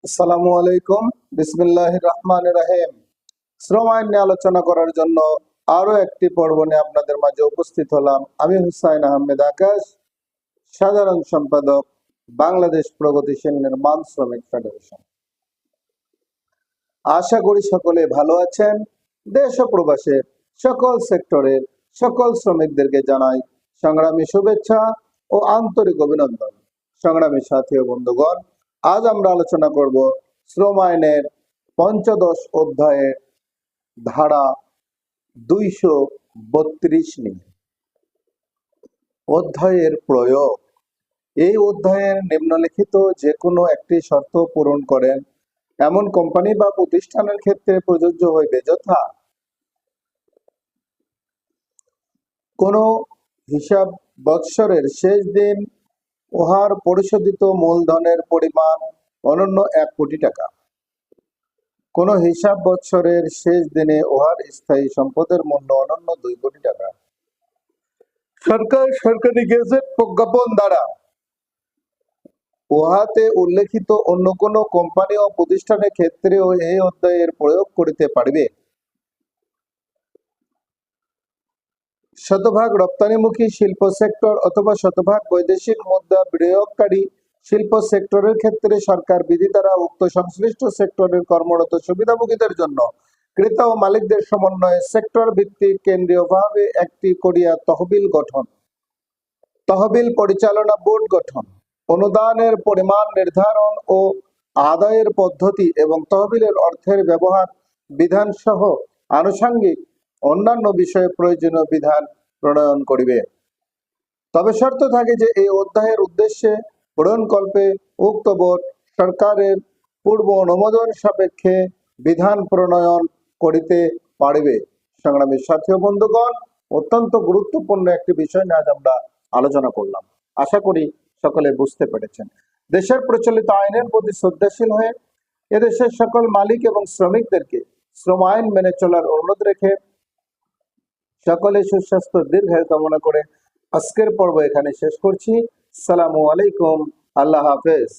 আসসালামু আলাইকুম। বিসমিল্লাহির রহমানির রহিম। শ্রম আইন নিয়ে আলোচনা করার জন্য আরো একটি পর্ব নিয়ে আপনাদের মাঝে উপস্থিত হলাম। আমি হুসাইন আহমেদ আকাশ, সাধারণ সম্পাদক, বাংলাদেশ প্রগতিশীল নির্মাণ শ্রমিক ফেডারেশন। আশা করি সকলে ভালো আছেন। দেশ ও প্রবাসের সকল সেক্টরের সকল শ্রমিকদেরকে জানাই সংগ্রামী শুভেচ্ছা ও আন্তরিক অভিনন্দন। সংগ্রামী সাথী ও বন্ধুগণ, আজ আমরা আলোচনা করব শ্রম আইনের পঞ্চদশ অধ্যায়ের ধারা 232 নিয়ে। অধ্যায়ের প্রয়োগ। এই অধ্যায়ের নিম্নলিখিত যে কোনো একটি শর্ত পূরণ করেন এমন কোম্পানি বা প্রতিষ্ঠানের ক্ষেত্রে প্রযোজ্য হইবে, যথা কোন হিসাব বৎসরের শেষ দিন উহার পরিশোধিত মূলধনের পরিমাণ অনন্য 1 কোটি টাকা, কোন হিসাব বৎসরের শেষ দিনে উহার স্থায়ী সম্পদের মূল্য অনন্য 2 কোটি টাকা। সরকার সরকারি গেজেট প্রজ্ঞাপন দ্বারা উহাতে উল্লেখিত অন্য কোন কোম্পানি ও প্রতিষ্ঠানের ক্ষেত্রেও এই অধ্যায়ের প্রয়োগ করিতে পারিবে। শতভাগ রপ্তানিমুখী শিল্প সেক্টর অথবা শতভাগ বৈদেশিক মুদ্রা বিনিয়োগকারী শিল্প সেক্টরের ক্ষেত্রে সরকার বিধি দ্বারা উক্ত সংশ্লিষ্ট সেক্টরের কর্মরত সুবিধাভোগীদের জন্য ক্রেতা ও মালিকদের সমন্বয়ে সেক্টর ভিত্তিক কেন্দ্রীয়ভাবে একটি করিয়া তহবিল গঠন, তহবিল পরিচালনা বোর্ড গঠন, অনুদানের পরিমাণ নির্ধারণ ও আদায়ের পদ্ধতি এবং তহবিলের অর্থের ব্যবহার বিধান সহ আনুষঙ্গিক অন্যান্য বিষয়ে প্রয়োজনীয় বিধান প্রণয়ন করিবে। তবে শর্ত থাকে যে এই অধ্যায়ের উদ্দেশ্যে প্রণয়নকল্পে উক্ত বোর্ড সরকারের পূর্ব অনুমোদন সাপেক্ষে বিধান প্রণয়ন করিতে পারিবে। সংগ্রামী সাথী ও বন্ধুগণ, অত্যন্ত গুরুত্বপূর্ণ একটি বিষয় নিয়ে আজ আমরা আলোচনা করলাম। আশা করি সকলে বুঝতে পেরেছেন। দেশের প্রচলিত আইনের প্রতি শ্রদ্ধাশীল হয়ে এদেশের সকল মালিক এবং শ্রমিকদেরকে শ্রম আইন মেনে চলার অনুরোধ রেখে সকলে সুস্বাস্থ্য দীর্ঘায়ু কামনা করে আজকের পর্ব এখানে শেষ করছি। আসসালামু আলাইকুম। আল্লাহ হাফেজ।